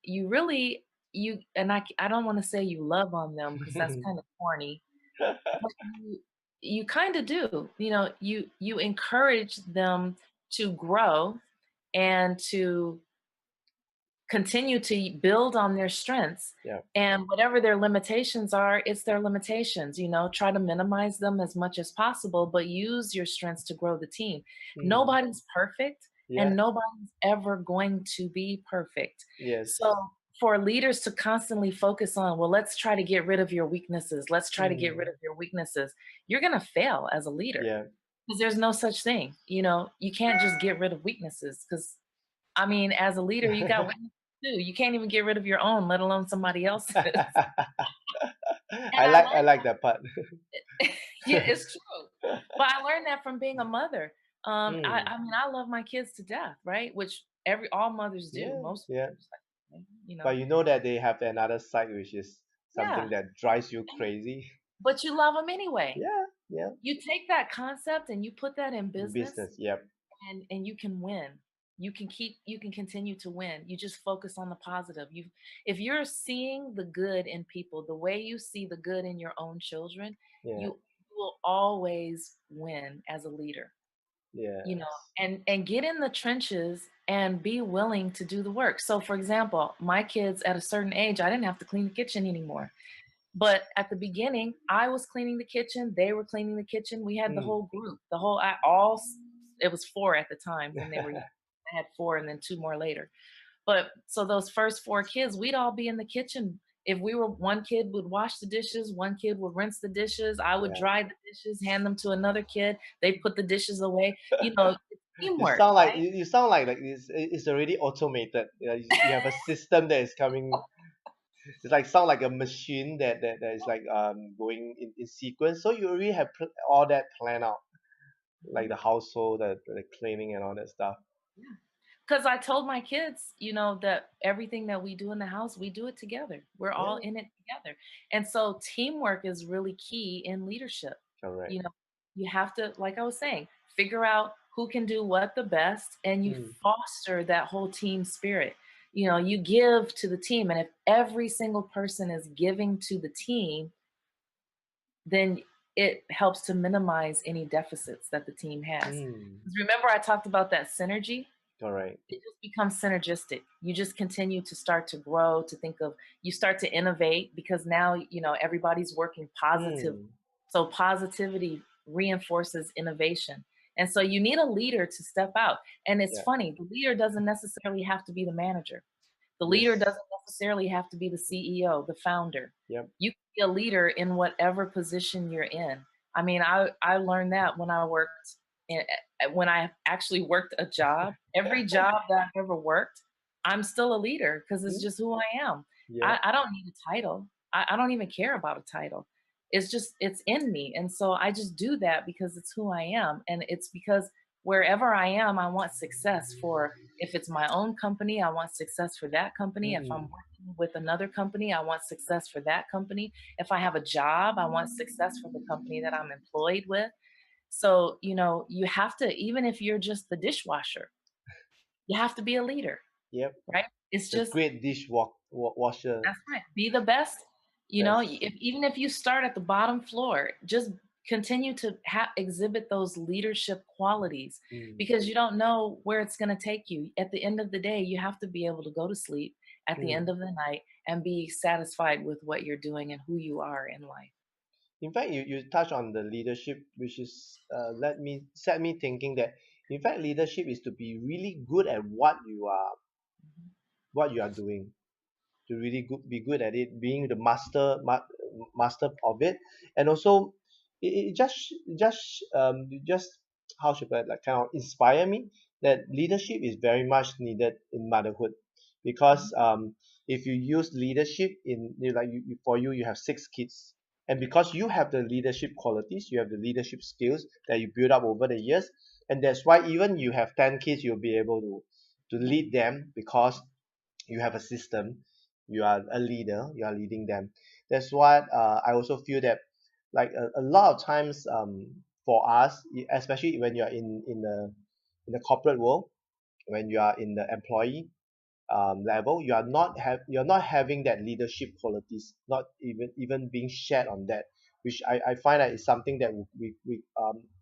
Speaker 2: you really, I don't want to say you love on them, because that's kind of corny, but you kind of do. You encourage them to grow and to continue to build on their strengths,
Speaker 1: Yeah.
Speaker 2: and whatever their limitations are, it's their limitations. Try to minimize them as much as possible, but use your strengths to grow the team.
Speaker 1: Mm.
Speaker 2: Nobody's perfect,
Speaker 1: Yeah.
Speaker 2: and nobody's ever going to be perfect.
Speaker 1: Yes.
Speaker 2: So for leaders to constantly focus on, well, let's try to get rid of your weaknesses, let's try to get rid
Speaker 1: Mm.
Speaker 2: of your weaknesses, you're going to fail as a leader,
Speaker 1: Yeah.
Speaker 2: because there's no such thing. You can't just get rid of weaknesses, because I mean, as a leader, you got weaknesses too. You can't even get rid of your own, let alone somebody else's. And I
Speaker 1: I
Speaker 2: learned
Speaker 1: like that part.
Speaker 2: that. Yeah, it's true. But I learned that from being a mother.
Speaker 1: Mm.
Speaker 2: I mean, I love my kids to death, right? Which all mothers do.
Speaker 1: Yeah.
Speaker 2: Most
Speaker 1: Yeah.
Speaker 2: mothers, I think,
Speaker 1: But you know that they have another side, which is something
Speaker 2: Yeah.
Speaker 1: that drives you crazy.
Speaker 2: But you love them anyway.
Speaker 1: Yeah. Yeah.
Speaker 2: You take that concept and you put that in
Speaker 1: In
Speaker 2: business,
Speaker 1: business. Yep.
Speaker 2: and you can win. You can continue to win. You just focus on the positive. If you're seeing the good in people the way you see the good in your own children,
Speaker 1: Yeah.
Speaker 2: you will always win as a leader. you know
Speaker 1: Yes.
Speaker 2: and get in the trenches and be willing to do the work. So for example, my kids, at a certain age, I didn't have to clean the kitchen anymore. But at the beginning, I was cleaning the kitchen, they were cleaning the kitchen. We had the
Speaker 1: Mm.
Speaker 2: whole group, the whole I all it was four at the time when they were young. I had four and then two more later. But so those first four kids, we'd all be in the kitchen. If we were, one kid would wash the dishes, one kid would rinse the dishes, I would
Speaker 1: Yeah.
Speaker 2: dry the dishes, hand them to another kid, they put the dishes away. It's
Speaker 1: You
Speaker 2: teamwork,
Speaker 1: sound like
Speaker 2: right?
Speaker 1: you sound like it's already automated. You have a system that is coming. It's like sound like a machine that is like going in sequence. So you already have all that planned out, like the household, the cleaning and all that stuff.
Speaker 2: Because I told my kids, that everything that we do in the house, we do it together. We're all
Speaker 1: Yeah.
Speaker 2: in it together. And so teamwork is really key in leadership.
Speaker 1: Correct.
Speaker 2: You know, you have to, like I was saying, figure out who can do what the best, and you
Speaker 1: Mm.
Speaker 2: foster that whole team spirit. You give to the team. And if every single person is giving to the team, then it helps to minimize any deficits that the team has.
Speaker 1: Mm.
Speaker 2: 'Cause remember, I talked about that synergy?
Speaker 1: Correct.
Speaker 2: It just becomes synergistic. You just continue to start to grow, to think of, you start to innovate because now, everybody's working positive.
Speaker 1: Mm.
Speaker 2: So positivity reinforces innovation. And so you need a leader to step out. And it's
Speaker 1: Yeah.
Speaker 2: funny, the leader doesn't necessarily have to be the manager. The leader
Speaker 1: Yes.
Speaker 2: doesn't necessarily have to be the CEO, the founder.
Speaker 1: Yep.
Speaker 2: You can be a leader in whatever position you're in. I mean, I learned that when I worked in, when I actually worked a job. Every job that I've ever worked, I'm still a leader because it's
Speaker 1: Mm.
Speaker 2: just who I am.
Speaker 1: Yeah.
Speaker 2: I don't need a title. I don't even care about a title. It's in me. And so I just do that because it's who I am. And it's because wherever I am, I want success for, if it's my own company, I want success for that company. If I'm
Speaker 1: Mm.
Speaker 2: working with another company, I want success for that company. If I have a job, I want success for the company that I'm employed with. So, you have to, even if you're just the dishwasher, you have to be a leader,
Speaker 1: Yep.
Speaker 2: right? It's
Speaker 1: The
Speaker 2: just,
Speaker 1: great washer.
Speaker 2: that's right. Be the best.
Speaker 1: That's
Speaker 2: Even if you start at the bottom floor, just continue to exhibit those leadership qualities
Speaker 1: mm.
Speaker 2: because you don't know where it's going to take you. At the end of the day, you have to be able to go to sleep at the end
Speaker 1: Mm.
Speaker 2: of the night and be satisfied with what you're doing and who you are in life.
Speaker 1: In fact, you touch on the leadership, which is let me set me thinking that in fact leadership is to be really good at
Speaker 2: Mhm.
Speaker 1: what you are doing, to really be good at it, being the master of it, and also it just how should I like kind of inspire me that leadership is very much needed in motherhood, because
Speaker 2: Mhm.
Speaker 1: if you use leadership in like for you have 6 kids, and because you have the leadership qualities, you have the leadership skills that you build up over the years, and that's why even you have 10 kids, you'll be able to
Speaker 2: Yeah.
Speaker 1: lead them because you have a system, you are a leader, you are leading them. That's what I also feel that like a lot of times for us, especially when you're in the corporate world, when you are in the employee level, you're not having that leadership qualities, not even being shared on that, which I find that is something that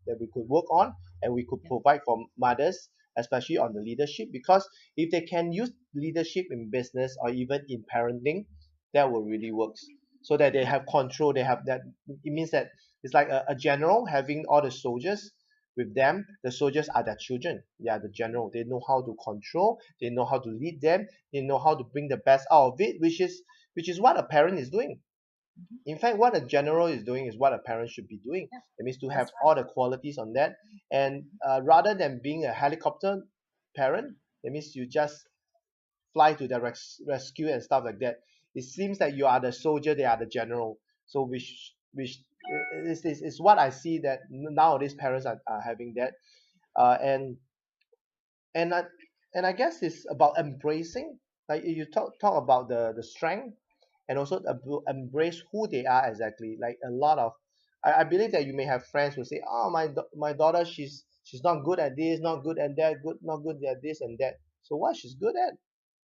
Speaker 1: that we could work on, and we could
Speaker 2: Yeah.
Speaker 1: provide for mothers, especially on the leadership, because if they can use leadership in business or even in parenting, that will really works, so that they
Speaker 2: Yeah.
Speaker 1: have control, they have that. It means that it's like a general having all the soldiers with them. The soldiers are their children, they are the general, they know how to control, they know how to lead them, they know how to bring the best out of it, which is what a parent is doing.
Speaker 2: Mhm.
Speaker 1: In fact, what a general is doing is what a parent should be doing.
Speaker 2: Yeah.
Speaker 1: It means to have
Speaker 2: That's
Speaker 1: all the qualities on that, and
Speaker 2: right.
Speaker 1: rather than being a helicopter parent, that means you just fly to the rescue and stuff like that. It seems that you are the soldier, they are the general. So which is what I see that nowadays parents are having that, and and I and I guess it's about embracing. Like you talk about the strength, and also embrace who they are exactly. Like a lot of, I believe that you may have friends who say, oh my daughter, she's not good at this, not good at that, not good at this and that. So what she's good at?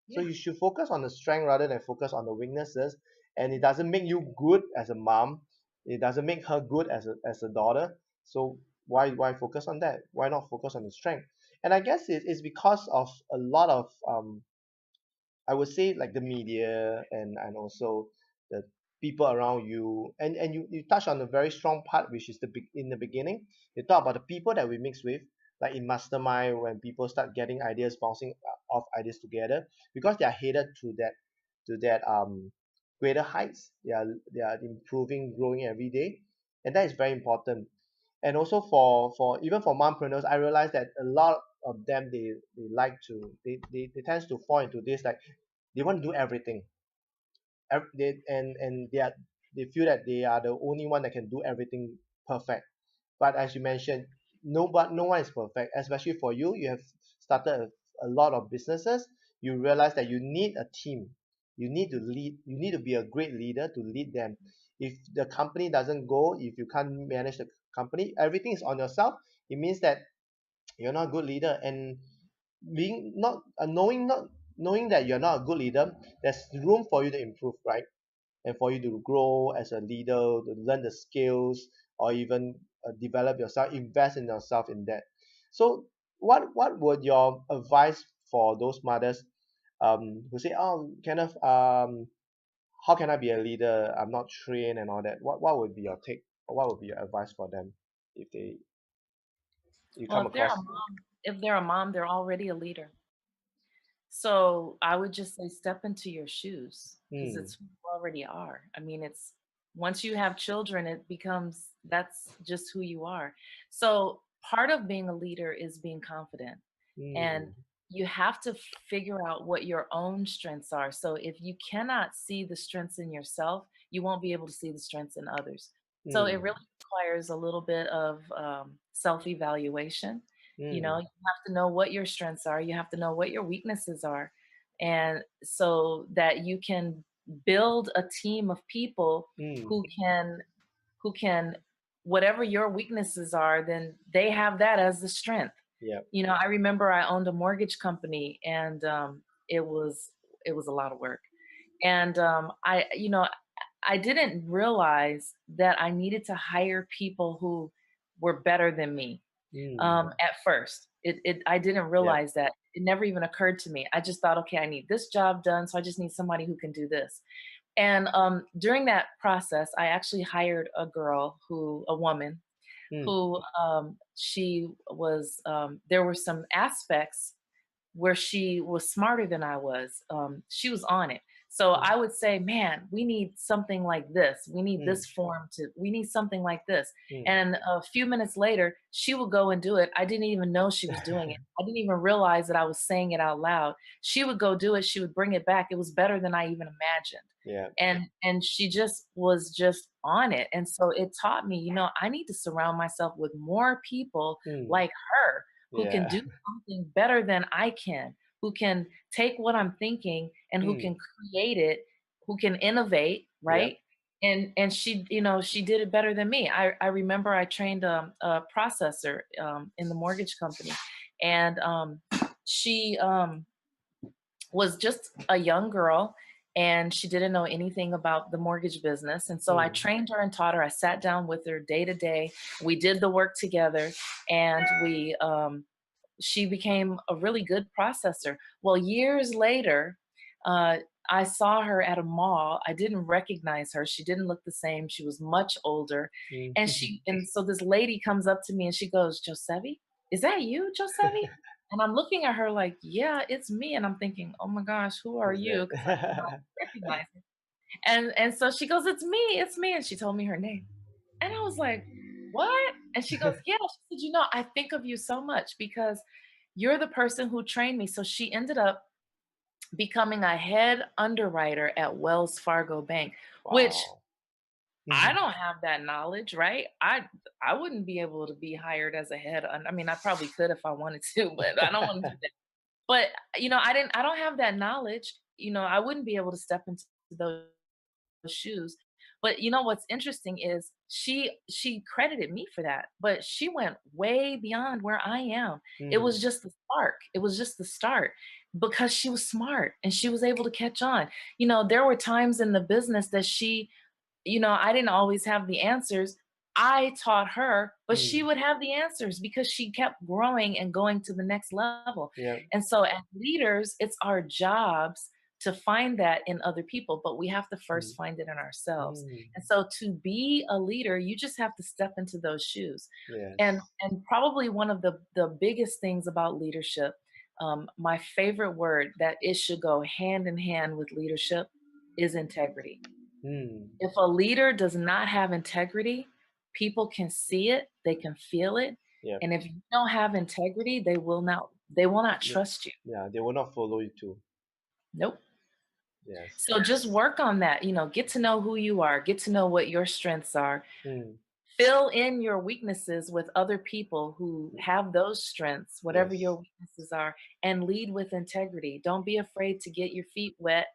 Speaker 1: So
Speaker 2: Yeah.
Speaker 1: you should focus on the strength rather than focus on the weaknesses. And it doesn't make you good as a mom. It doesn't make her good as a daughter. So why focus on that? Why not focus on the strength? And I guess it's because of a lot of I would say like the media, and also the people around you, and you touch on a very strong part, which is in the beginning. You talk about the people that we mix with, like in mastermind, when people start getting ideas, bouncing off ideas together, because they are headed to that greater heights. They are improving, growing every day, and that is very important. And also for even for mompreneurs, I realize that a lot of them, they like to they tend to fall into this, like they want to do everything. And they feel that they are the only one that can do everything perfect. But as you mentioned, no one is perfect, especially for you. You have started a lot of businesses. You realize that you need a team, you need to lead, you need to be a great leader to lead them. If the company doesn't go, if you can't manage the company, everything is on yourself, it means that you're not a good leader. And being not knowing that you're not a good leader, there's room for you to improve, right? And for you to grow as a leader, to learn the skills, or even develop yourself, invest in yourself in that. So what would your advice for those mothers who say, oh, Kenneth, how can I be a leader? I'm not trained and all that. What would be your take, or what would be your advice for them if you
Speaker 2: Well,
Speaker 1: come
Speaker 2: if they're a
Speaker 1: across?
Speaker 2: mom, they're already a leader. So I would just say step into your shoes because
Speaker 1: Hmm.
Speaker 2: it's who you already are. I mean, it's once you have children, it becomes that's just who you are. So part of being a leader is being confident. And
Speaker 1: Hmm.
Speaker 2: you have to figure out what your own strengths are. So if you cannot see the strengths in yourself, you won't be able to see the strengths in others. So it
Speaker 1: Hmm.
Speaker 2: really requires a little bit of self evaluation. You know,
Speaker 1: Hmm.
Speaker 2: you have to know what your strengths are, you have to know what your weaknesses are. And so that you can build a team of people
Speaker 1: Hmm.
Speaker 2: who can who can whatever your weaknesses are, then they have that as the strength.
Speaker 1: Yeah.
Speaker 2: You know, I remember I owned a mortgage company, and it was a lot of work. And I didn't realize that I needed to hire people who were better than me
Speaker 1: Hmm.
Speaker 2: at first. I didn't
Speaker 1: Yeah.
Speaker 2: realize that. It never even occurred to me. I just thought, okay, I need this job done, so I just need somebody who can do this. And during that process, I actually hired a woman
Speaker 1: Hmm.
Speaker 2: who there were some aspects where she was smarter than I was. She was on it. So
Speaker 1: Hmm.
Speaker 2: I would say, man, we need something like this.
Speaker 1: Hmm.
Speaker 2: We need something like this.
Speaker 1: Hmm.
Speaker 2: And a few minutes later, she would go and do it. I didn't even know she was doing it. I didn't even realize that I was saying it out loud. She would go do it. She would bring it back. It was better than I even imagined.
Speaker 1: Yeah.
Speaker 2: And she just was just on it. And so it taught me, I need to surround myself with more people
Speaker 1: Hmm.
Speaker 2: like her who can
Speaker 1: Yeah.
Speaker 2: do something better than I can, who can take what I'm thinking and who
Speaker 1: Hmm.
Speaker 2: can create it, who can innovate,
Speaker 1: Yep.
Speaker 2: right? And she did it better than me. I remember I trained a processor in the mortgage company, and she was just a young girl, and she didn't know anything about the mortgage business. And so I
Speaker 1: Hmm.
Speaker 2: trained her and taught her. I sat down with her day to day. We did the work together, and she became a really good processor. Well, years later, uh, I saw her at a mall. I didn't recognize her. She didn't look the same. She was much older.
Speaker 1: Hmm.
Speaker 2: And so this lady comes up to me and she goes, Josevie, is that you, Josevie? And I'm looking at her like, yeah, it's me. And I'm thinking, oh my gosh, who are
Speaker 1: Who's
Speaker 2: you? Because I did not
Speaker 1: that?
Speaker 2: recognize her. And so she goes, it's me. And she told me her name. And I was like, what? And she goes, yeah. She said, I think of you so much because you're the person who trained me. So she ended up becoming a head underwriter at Wells Fargo Bank, which
Speaker 1: Wow.
Speaker 2: I
Speaker 1: Mhm.
Speaker 2: don't have that knowledge, right? I wouldn't be able to be hired as a I mean, I probably could if I wanted to, but I don't want to do that. But I don't have that knowledge. I wouldn't be able to step into those shoes. But what's interesting is she credited me for that, but she went way beyond where I am. It was
Speaker 1: Mm.
Speaker 2: just the spark. It was just the start because she was smart and she was able to catch on. There were times in the business that I didn't always have the answers. I taught her, but she
Speaker 1: Mm.
Speaker 2: would have the answers because she kept growing and going to the next level.
Speaker 1: Yeah.
Speaker 2: And so, as leaders, it's our jobs to find that in other people, but we have to
Speaker 1: Mm.
Speaker 2: first find it in ourselves.
Speaker 1: Mm.
Speaker 2: And so, to be a leader, you just have to step into those shoes. And
Speaker 1: Yes.
Speaker 2: probably one of the biggest things about leadership, my favorite word that it should go hand in hand with leadership is integrity.
Speaker 1: Mm.
Speaker 2: If a leader does not have integrity, people can see it, they can feel it,
Speaker 1: Yeah.
Speaker 2: and if you don't have integrity, they will not
Speaker 1: Yeah.
Speaker 2: trust you.
Speaker 1: Yeah. They will not follow you too.
Speaker 2: Nope.
Speaker 1: Yes.
Speaker 2: So just work on that, get to know who you are, get to know what your strengths are.
Speaker 1: Mm.
Speaker 2: Fill in your weaknesses with other people who have those strengths, whatever your
Speaker 1: Yes.
Speaker 2: weaknesses are, and lead with integrity. Don't be afraid to get your feet wet.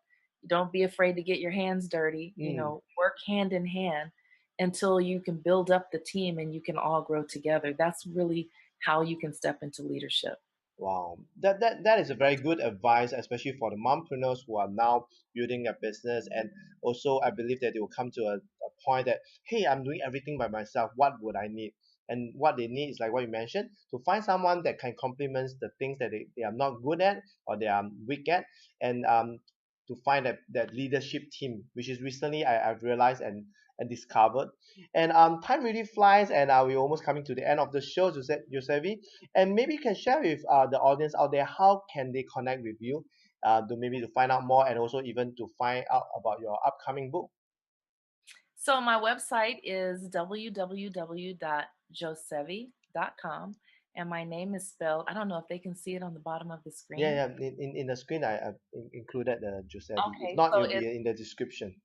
Speaker 2: Don't be afraid to get your hands dirty.
Speaker 1: Mm.
Speaker 2: Work hand in hand until you can build up the team and you can all grow together. That's really how you can step into leadership.
Speaker 1: Wow, that is a very good advice, especially for the mompreneurs who are now building a business, and also I believe that they will come to a point that, hey, I'm doing everything by myself. What would I need? And what they need is like what you mentioned, to find someone that can complement the things that they are not good at or they are weak at, and to find that leadership team, which is recently I've realized and discovered. And time really flies, and we're almost coming to the end of the show, Josevie. And maybe you can share with the audience out there, how can they connect with you, to maybe to find out more, and also even to find out about your upcoming book.
Speaker 2: So my website is www.josevie.com, and my name is spelled, I don't know if they can see it on the bottom of the
Speaker 1: Yeah,
Speaker 2: screen.
Speaker 1: yeah. In the screen, I've included the Josevie. If
Speaker 2: Okay,
Speaker 1: not,
Speaker 2: so
Speaker 1: it'll
Speaker 2: it's
Speaker 1: be in the description.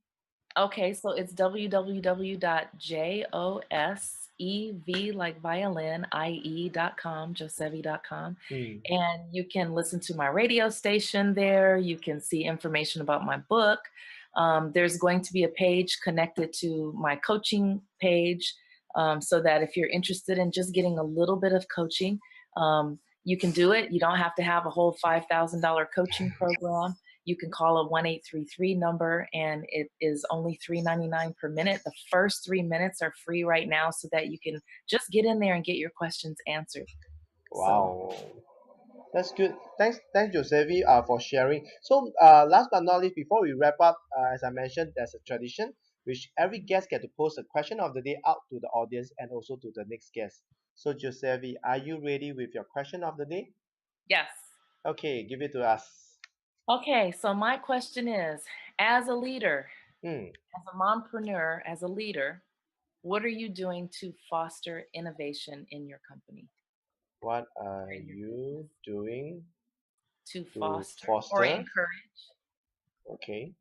Speaker 2: www.josev, like violin, ie.com, josevie.com.
Speaker 1: Mm.
Speaker 2: And you can listen to my radio station there. You can see information about my book. There's going to be a page connected to my coaching page, so that if you're interested in just getting a little bit of coaching, you can do it. You don't have to have a whole $5,000 coaching program. You can call a 1-833 number, and it is only $3.99 per minute. The first 3 minutes are free right now, so that you can just get in there and get your questions answered. So,
Speaker 1: Wow. That's good. Thanks, Josevie, for sharing. So, last but not least, before we wrap up, as I mentioned, there's a tradition which every guest get to post a question of the day out to the audience and also to the next guest. So, Josevie, are you ready with your question of the day?
Speaker 2: yes.
Speaker 1: Okay, give it to us.
Speaker 2: Okay, so my question is, as a leader,
Speaker 1: Hmm.
Speaker 2: as a mompreneur, as a leader, what are you doing to foster innovation in your company
Speaker 1: What
Speaker 2: or
Speaker 1: are
Speaker 2: in your business?
Speaker 1: you doing
Speaker 2: To
Speaker 1: to
Speaker 2: foster or
Speaker 1: foster,
Speaker 2: encourage
Speaker 1: okay,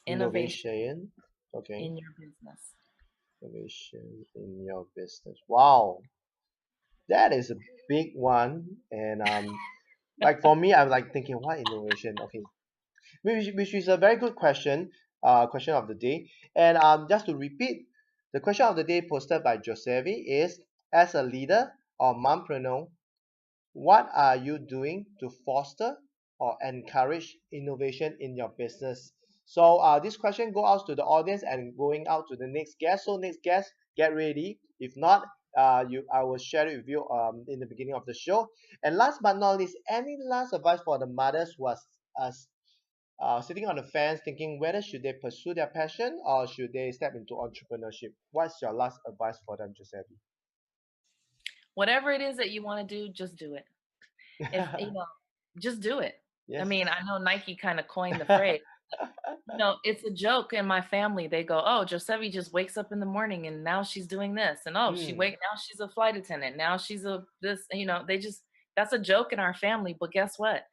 Speaker 2: innovation
Speaker 1: innovation, okay,
Speaker 2: in your business?
Speaker 1: innovation in your business? Wow, that is a big one. And like for me, I'm like thinking, what innovation? Okay, which is a very good question. Question of the day. And just to repeat, the question of the day posted by Josevie is: as a leader or mompreneur, what are you doing to foster or encourage innovation in your business? So this question go out to the audience and going out to the next guest. So next guest, get ready. If not, I will share it with you in the beginning of the show. And last but not least, any last advice for the mothers who are sitting on the fence thinking whether should they pursue their passion or should they step into entrepreneurship? What's your last advice for them, Giuseppe?
Speaker 2: Whatever it is that you want to do, just do it. If just do it. I
Speaker 1: Yes.
Speaker 2: mean, I know Nike kind of coined the phrase. It's a joke in my family. They go, "Oh, Josevie just wakes up in the morning and now she's doing this." And oh,
Speaker 1: Mm,
Speaker 2: now she's a flight attendant. Now she's a this, they just that's a joke in our family, but guess what?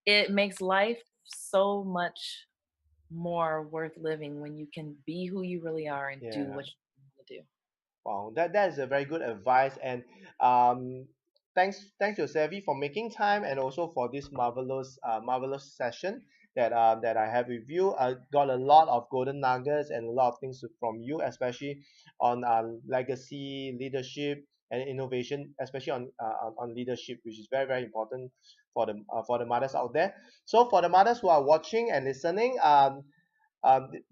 Speaker 2: It makes life so much more worth living when you can be who you really are and do
Speaker 1: yeah.
Speaker 2: what you want to do.
Speaker 1: Wow, that is a very good advice, and um, thanks Josevie for making time and also for this marvelous session that I have with you. I got a lot of golden nuggets and a lot of things from you, especially on legacy, leadership, and innovation, especially on leadership, which is very important for the mothers out there. So for the mothers who are watching and listening,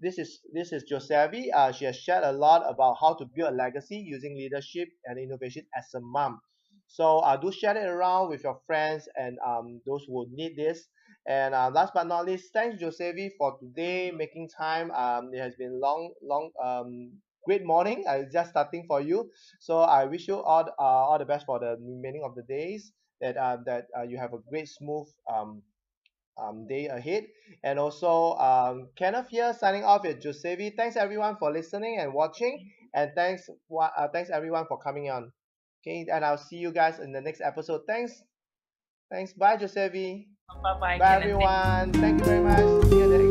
Speaker 1: this is Josevie. She has shared a lot about how to build a legacy using leadership and innovation as a mom. So do share it around with your friends and those who need this. And last but not least, thanks Josevie for today making time. It has been long, great morning. Just starting for you. So I wish you all the best for the remaining of the days. That you have a great smooth day ahead. And also, Kenneth here signing off with Josevie. Thanks everyone for listening and watching, and thanks everyone for coming on. Okay, and I'll see you guys in the next episode. Thanks. Bye, Josevie.
Speaker 2: Bye bye,
Speaker 1: Bye,
Speaker 2: Kenneth.
Speaker 1: everyone. Thank you very much. See you